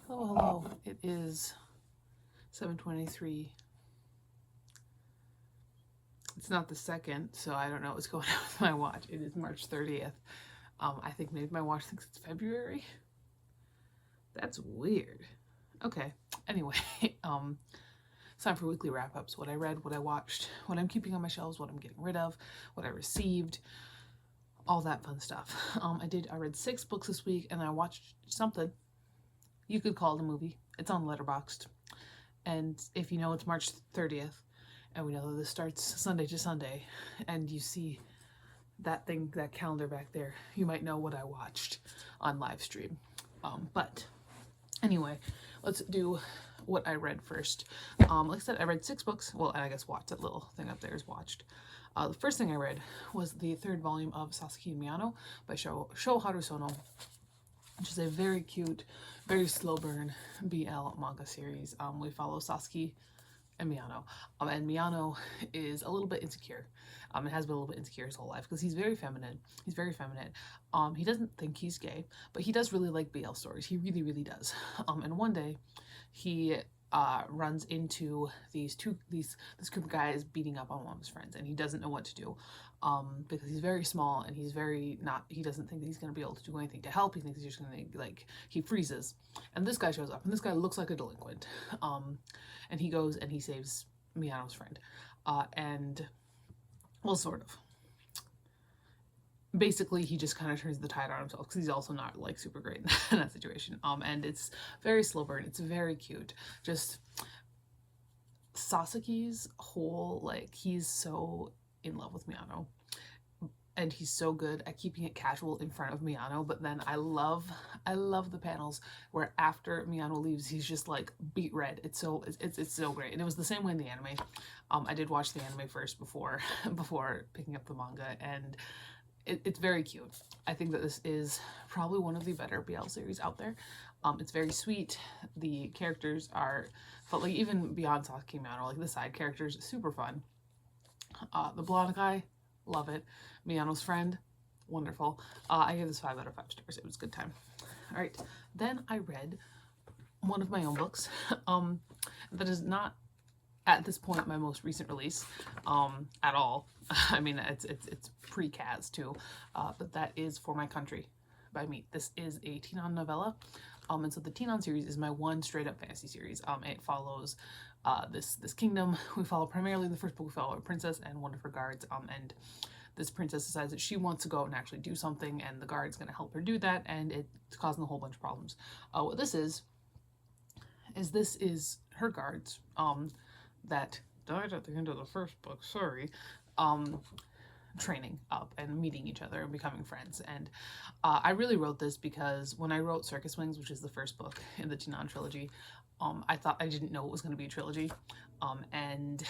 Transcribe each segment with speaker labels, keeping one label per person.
Speaker 1: Hello, hello. It is 7:23. It's not the second, so I don't know what's going on with my watch. It is March 30th. I think maybe my watch thinks it's February. That's weird. Okay. Anyway, it's time for weekly wrap-ups. What I read, what I watched, what I'm keeping on my shelves, what I'm getting rid of, what I received, all that fun stuff. I read 6 books this week, and I watched something. You could call it a movie. It's on Letterboxd. And if you know it's March 30th, and we know that this starts Sunday to Sunday, and you see that thing, that calendar back there, you might know what I watched on live stream. But anyway, let's do what I read first. Like I said, I read 6 books. Well, I guess watched. That little thing up there is watched. The first thing I read was the 3rd volume of Sasaki and Miyano by Shoharu Sono, which is a very cute, very slow burn BL manga series. We follow Sasaki and Miyano. And Miyano is a little bit insecure. It has been a little bit insecure his whole life because he's very feminine. He's very feminine. He doesn't think he's gay, but he does really like BL stories. He really, really does. And one day he runs into this group of guys beating up on one of his friends, and he doesn't know what to do because he's very small and he doesn't think that he's going to be able to do anything to help. He thinks he's just going to, he freezes. And this guy shows up, and this guy looks like a delinquent. And he goes and he saves Miyano's friend. Well, sort of. Basically, he just kind of turns the tide on himself because he's also not super great in that situation. And it's very slow burn. It's very cute. Just Sasaki's whole, he's so in love with Miyano, and he's so good at keeping it casual in front of Miyano. But then I love the panels where after Miyano leaves, he's just beat red. It's so great. And it was the same way in the anime. I did watch the anime first before picking up the manga, and it's very cute. I think that this is probably one of the better BL series out there. It's very sweet. The characters but even beyond Sasaki and Miyano, the side characters, super fun. The blonde guy, love it. Miyano's friend, wonderful. I gave this 5 out of 5 stars. It was a good time. All right, then I read one of my own books that is not at this point my most recent release at all. I mean, it's pre-Kaz too, but that is For My Country by me. This is a teen-on novella, and so the teen-on series is my one straight-up fantasy series. It follows this kingdom. We follow primarily, the first book we follow a princess and one of her guards, and this princess decides that she wants to go out and actually do something, and the guard's going to help her do that, and it's causing a whole bunch of problems. What this is her guards that died at the end of the first book, training up and meeting each other and becoming friends. And I really wrote this because when I wrote Circus Wings, which is the first book in the Teen-on trilogy, I didn't know it was going to be a trilogy, and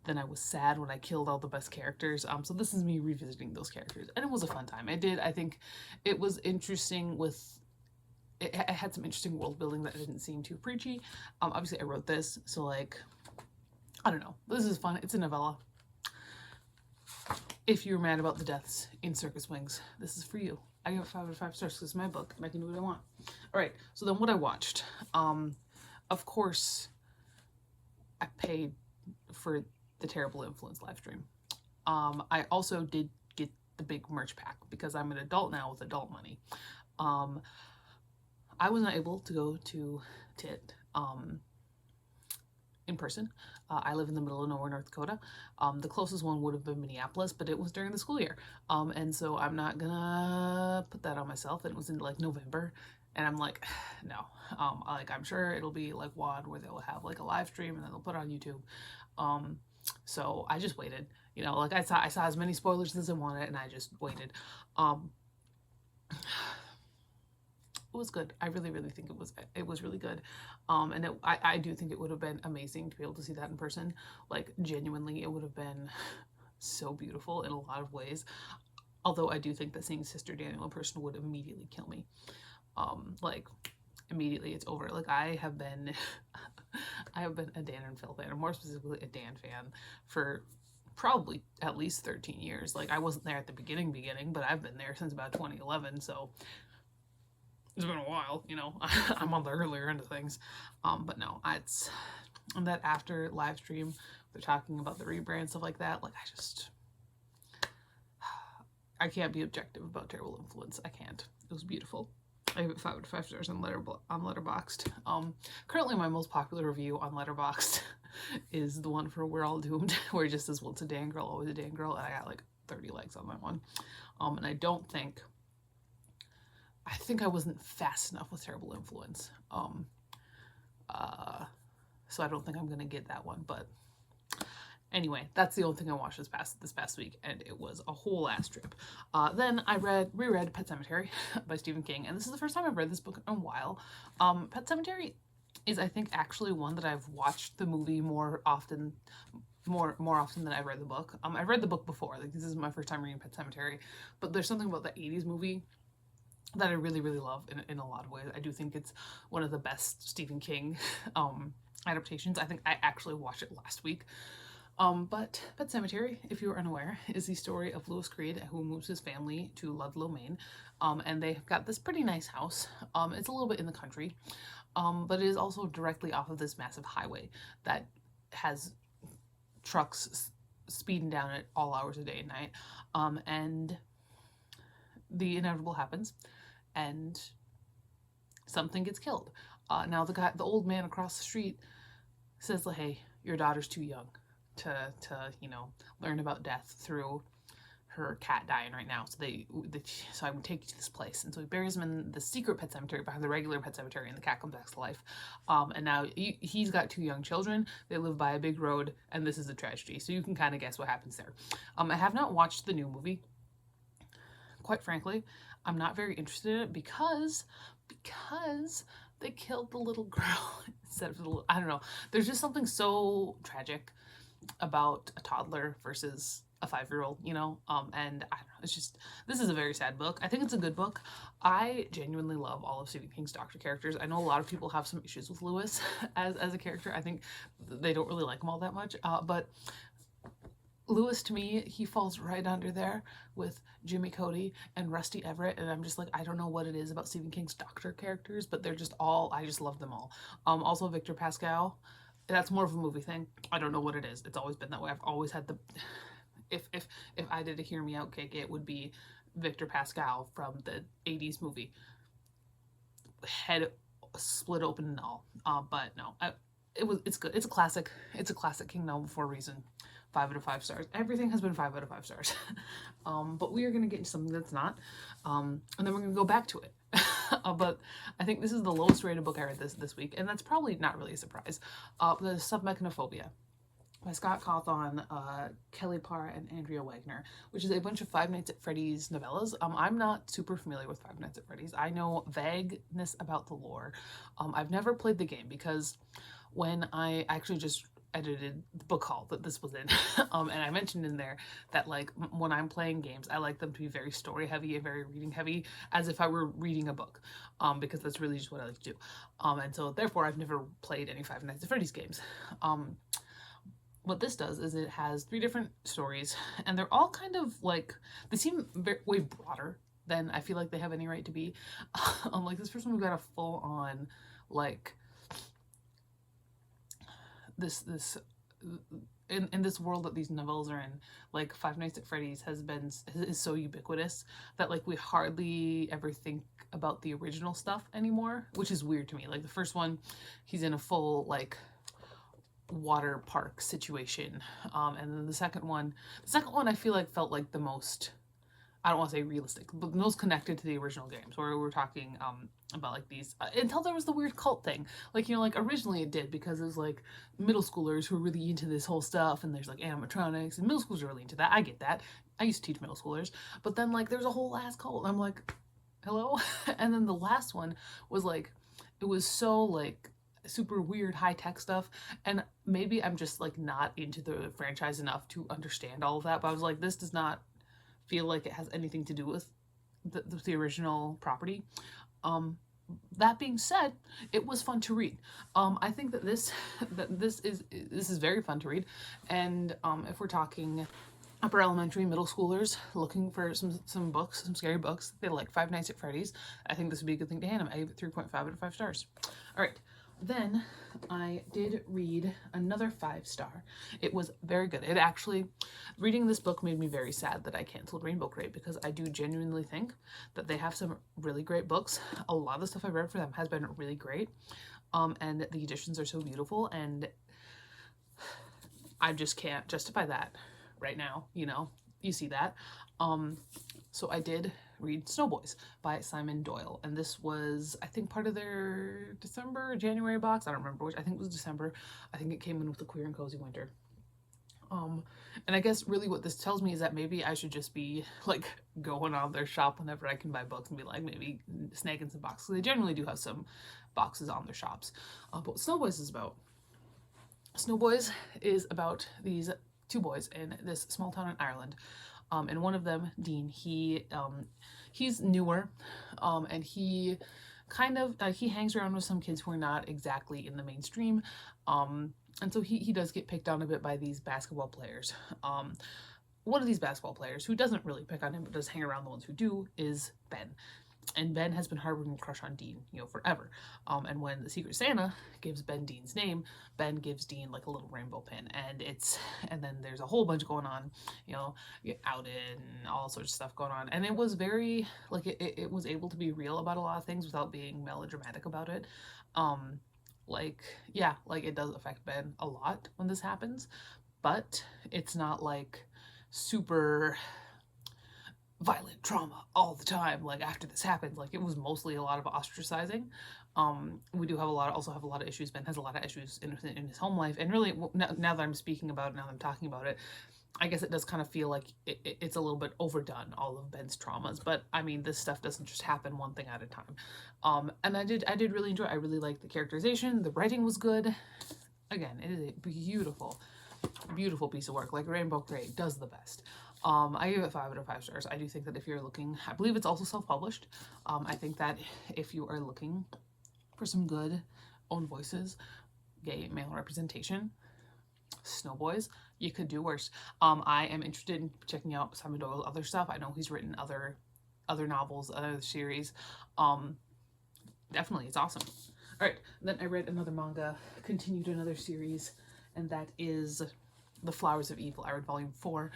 Speaker 1: then I was sad when I killed all the best characters. So this is me revisiting those characters, and it was a fun time. I think it was interesting it had some interesting world building that didn't seem too preachy. Obviously I wrote this, so I don't know. This is fun. It's a novella. If you're mad about the deaths in Circus Wings, this is for you. I give it 5 out of 5 stars because it's my book and I can do what I want. All right, so then what I watched. Of course, I paid for the Terrible Influence live stream. I also did get the big merch pack because I'm an adult now with adult money. I was not able to go to TIT in person. I live in the middle of nowhere, North Dakota. The closest one would have been Minneapolis, but it was during the school year. And so I'm not gonna put that on myself. And it was in November. And I'm like, no. I'm sure it'll be like WOD where they'll have a live stream and then they'll put it on YouTube. So I just waited. I saw as many spoilers as I wanted, and I just waited. It was good. I really, really think it was really good. And I do think it would have been amazing to be able to see that in person. Genuinely, it would have been so beautiful in a lot of ways. Although I do think that seeing Sister Daniel in person would immediately kill me. Immediately it's over. I have been a Dan and Phil fan, or more specifically a Dan fan, for probably at least 13 years. I wasn't there at the beginning, but I've been there since about 2011, so it's been a while, you know. I'm on the earlier end of things. But no, it's that after live stream, they're talking about the rebrand, stuff like that. Like, I can't be objective about Terrible Influence. I can't. It was beautiful. I give it 5 out of 5 stars on Letterboxd. Currently my most popular review on Letterboxd is the one for We're All Doomed, where it just says, well, it's a Dan girl, always a Dan girl, and I got like 30 likes on that one. And I think I wasn't fast enough with Terrible Influence. So I don't think I'm gonna get that one, but anyway, that's the only thing I watched this past week, and it was a whole ass trip. Then I reread Pet Sematary by Stephen King, and this is the first time I've read this book in a while. Pet Sematary is, I think, actually one that I've watched the movie more often than I've read the book. I've read the book before. Like, this is my first time reading Pet Sematary, but there's something about the 80s movie that I really, really love in a lot of ways. I do think it's one of the best Stephen King adaptations. I think I actually watched it last week. But Pet Sematary, if you are unaware, is the story of Lewis Creed, who moves his family to Ludlow, Maine. And they've got this pretty nice house. It's a little bit in the country, but it is also directly off of this massive highway that has trucks speeding down it all hours of day and night. And the inevitable happens, and something gets killed. Now the old man across the street says, like, hey, your daughter's too young to learn about death through her cat dying right now. So I would take you to this place. And so he buries him in the secret pet cemetery behind the regular pet cemetery, and the cat comes back to life. And now he's got 2 young children. They live by a big road, and this is a tragedy. So you can kind of guess what happens there. I have not watched the new movie. Quite frankly, I'm not very interested in it because they killed the little girl instead of the little, I don't know. There's just something so tragic about a toddler versus a 5-year-old, and I don't know, it's just, this is a very sad book. I think it's a good book. I genuinely love all of Stephen King's Doctor characters. I know a lot of people have some issues with Lewis as a character. I think they don't really like him all that much, but Lewis, to me, he falls right under there with Jimmy Cody and Rusty Everett, and I'm just like, I don't know what it is about Stephen King's Doctor characters, but they're just all, I just love them all. Also Victor Pascal, that's more of a movie thing. I don't know what it is. It's always been that way. I've always had the, if I did a Hear Me Out cake, it would be Victor Pascal from the 80s movie. Head split open and all. But no, it's good. It's a classic. It's a classic King novel for a reason. 5 out of 5 stars. Everything has been 5 out of 5 stars. But we are going to get into something that's not. And then we're going to go back to it. But I think this is the lowest rated book I read this week. And that's probably not really a surprise. The Submechanophobia by Scott Cawthon, Kelly Parr, and Andrea Wagner, which is a bunch of Five Nights at Freddy's novellas. I'm not super familiar with Five Nights at Freddy's. I know vagueness about the lore. I've never played the game because when I actually just edited the book haul that this was in, and I mentioned in there that, like, when I'm playing games, I like them to be very story heavy and very reading heavy, as if I were reading a book, because that's really just what I like to do. And so therefore I've never played any Five Nights at Freddy's games. What this does is it has 3 different stories, and they're all kind of like, they seem way broader than I feel like they have any right to be. Like this first one, we've got a full on, like, this in this world that these novels are in, like Five Nights at Freddy's is so ubiquitous that, like, we hardly ever think about the original stuff anymore, which is weird to me. Like the first one, he's in a full, like, water park situation, and then the second one I feel like felt like the most, I don't want to say realistic, but the most connected to the original games, where we're talking about, like, these, until there was the weird cult thing. Like, like, originally it did because it was, like, middle schoolers who are really into this whole stuff, and there's, like, animatronics, and middle schoolers are really into that. I get that. I used to teach middle schoolers. But then, like, there's a whole ass cult, and I'm like, hello? And then the last one was, like, it was so, like, super weird high-tech stuff, and maybe I'm just, like, not into the franchise enough to understand all of that, but I was like, this does not feel like it has anything to do with the original property. That being said, it was fun to read. I think that this is very fun to read, and if we're talking upper elementary, middle schoolers looking for some books, some scary books. They like Five Nights at Freddy's. I think this would be a good thing to hand them. I gave it 3.5 out of 5 stars. All right. Then I did read another 5-star. It was very good. It actually, reading this book made me very sad that I canceled Rainbow Crate, because I do genuinely think that they have some really great books. A lot of the stuff I've read for them has been really great. And the editions are so beautiful, and I just can't justify that right now, you know, you see that. So I did read Snowboys by Simon Doyle, and this was, I think, part of their December or January box. I don't remember which. I think it was December. I think it came in with the Queer and Cozy Winter. And I guess really what this tells me is that maybe I should just be like going on their shop whenever I can buy books and be like maybe snagging some boxes. They generally do have some boxes on their shops. But what Snowboys is about. Snowboys is about these 2 boys in this small town in Ireland. And one of them, Dean, he's newer, and he kind of, he hangs around with some kids who are not exactly in the mainstream, and so he does get picked on a bit by these basketball players. One of these basketball players, who doesn't really pick on him but does hang around the ones who do, is Ben. And Ben has been harboring a crush on Dean, you know, forever. And when the Secret Santa gives Ben Dean's name, Ben gives Dean like a little rainbow pin, and then there's a whole bunch going on, you know, get outed and all sorts of stuff going on. And it was very, like, it was able to be real about a lot of things without being melodramatic about it. Like, yeah, like it does affect Ben a lot when this happens, but it's not like super violent trauma all the time. Like after this happened, like it was mostly a lot of ostracizing. We do have also have a lot of issues. Ben has a lot of issues in his home life, and really now that I'm speaking about it, now that I'm talking about it, I guess it does kind of feel like it's a little bit overdone, all of Ben's traumas. But I mean, this stuff doesn't just happen one thing at a time. And I did really enjoy it. I really liked the characterization. The writing was good. Again, it is a beautiful, beautiful piece of work. Like Rainbow Crate does the best. I give it 5 out of 5 stars. I do think that if you're looking, I believe it's also self-published. I think that if you are looking for some good own voices, gay male representation, Snowboys, you could do worse. I am interested in checking out Simon Doyle's other stuff. I know he's written other novels, other series. Definitely, it's awesome. All right, then I read another manga, continued another series, and that is The Flowers of Evil. I read volume 4.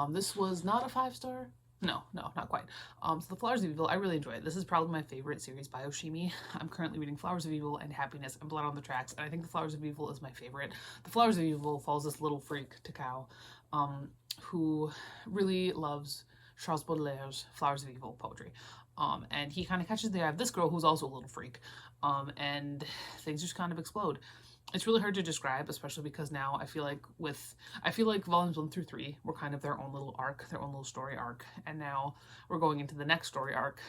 Speaker 1: This was not a 5-star. No, not quite. So The Flowers of Evil, I really enjoy it. This is probably my favorite series by Oshimi. I'm currently reading Flowers of Evil and Happiness and Blood on the Tracks, and I think The Flowers of Evil is my favorite. The Flowers of Evil follows this little freak, Takao, who really loves Charles Baudelaire's Flowers of Evil poetry. And he kind of catches the eye of this girl who's also a little freak, and things just kind of explode. It's really hard to describe, especially because now I feel like volumes 1 through 3 were kind of their own little arc, their own little story arc, and now we're going into the next story arc,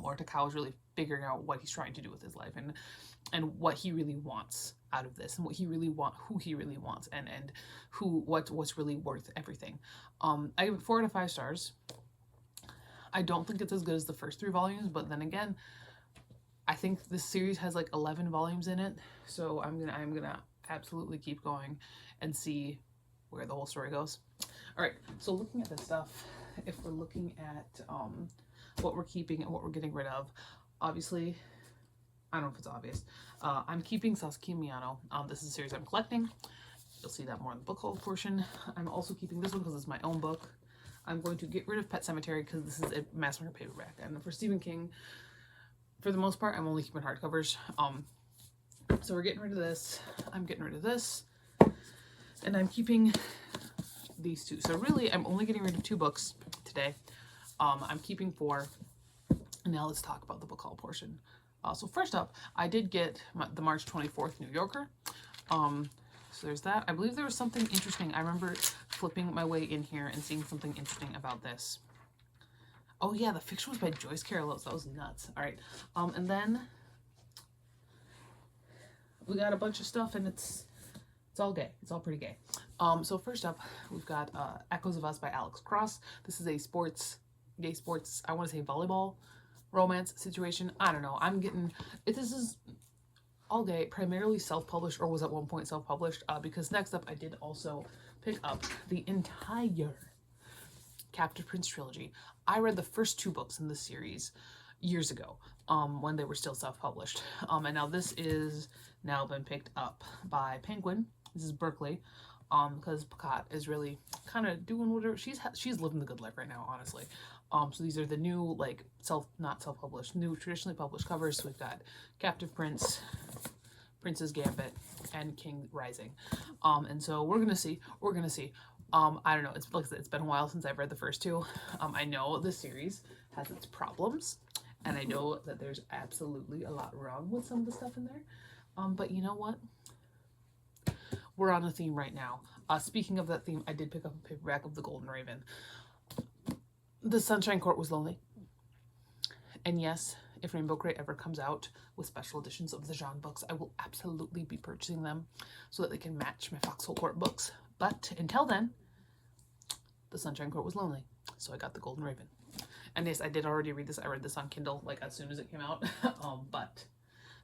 Speaker 1: where Takao is really figuring out what he's trying to do with his life and what he really wants out of this, and who he really wants, and what's really worth everything. I give it 4 out of 5 stars. I don't think it's as good as the first 3 volumes, but then again, I think this series has like 11 volumes in it, so I'm gonna absolutely keep going and see where the whole story goes. All right, so looking at this stuff, if we're looking at what we're keeping and what we're getting rid of, obviously, I don't know if it's obvious, I'm keeping Sasuke Miyano. This is a series I'm collecting. You'll see that more in the book haul portion. I'm also keeping this one because it's my own book. I'm going to get rid of Pet Sematary because this is a mass market paperback, and for Stephen King, for the most part, I'm only keeping hardcovers. So we're getting rid of this. I'm getting rid of this. And I'm keeping these 2. So really, I'm only getting rid of 2 books today. I'm keeping 4. And now let's talk about the book haul portion. So first up, I did get the March 24th New Yorker. So there's that. I believe there was something interesting. I remember flipping my way in here and seeing something interesting about this. Oh yeah, the fiction was by Joyce Carol Oates. That was nuts. All right, and then we got a bunch of stuff, and it's all gay. It's all pretty gay. So first up, we've got Echoes of Us by Alex Cross. This is a gay sports, I want to say volleyball romance situation. I don't know. This is all gay, primarily self-published, or was at one point self-published, because next up I did also pick up the entire Captive Prince trilogy. I read the first 2 books in this series years ago, when they were still self-published. And now this is now been picked up by Penguin. This is Berkeley, because Pacat is really kind of doing whatever she's living the good life right now, honestly. So these are the new, like, not self-published, new traditionally published covers. So we've got Captive Prince, Princess Gambit, and King Rising. And so we're gonna see. I don't know. It's like I said, it's been a while since I've read the first 2. I know the series has its problems, and I know that there's absolutely a lot wrong with some of the stuff in there. But you know what? We're on a theme right now. Speaking of that theme, I did pick up a paperback of The Golden Raven. The Sunshine Court was lonely. And yes, if Rainbow Crate ever comes out with special editions of the Jean books, I will absolutely be purchasing them so that they can match my Foxhole Court books. But until then, The Sunshine Court was lonely. So I got The Golden Raven. And yes, I did already read this. I read this on Kindle, like, as soon as it came out. But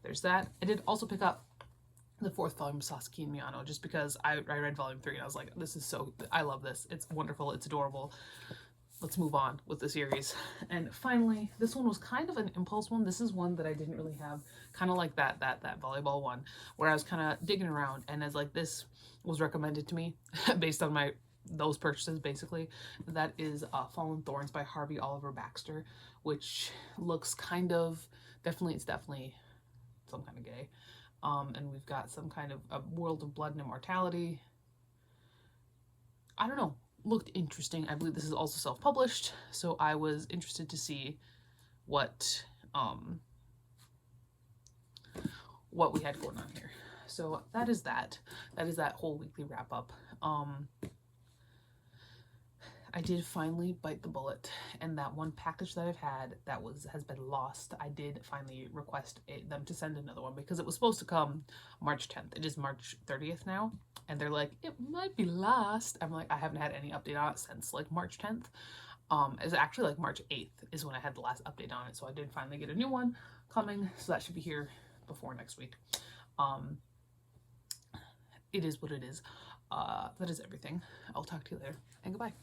Speaker 1: there's that. I did also pick up the 4th volume of Sasaki and Miyano, just because I read volume 3 and I was like, this is so, I love this. It's wonderful. It's adorable. Let's move on with the series. And finally, this one was kind of an impulse one. This is one that I didn't really have, kind of like that volleyball one, where I was kind of digging around, and as like this was recommended to me based on those purchases, basically. That is Fallen Thorns by Harvey Oliver Baxter, which looks kind of, it's definitely some kind of gay. And we've got some kind of a world of blood and immortality. I don't know. Looked interesting. I believe this is also self-published, so I was interested to see what we had going on here. So that is that whole weekly wrap-up. I did finally bite the bullet, and that one package that I've had that has been lost, I did finally request them to send another one, because it was supposed to come March 10th. It is March 30th now, and they're like, it might be lost. I'm like, I haven't had any update on it since like March 10th. It's actually like March 8th is when I had the last update on it, so I did finally get a new one coming, so that should be here before next week. It is what it is. That is everything. I'll talk to you later, and goodbye.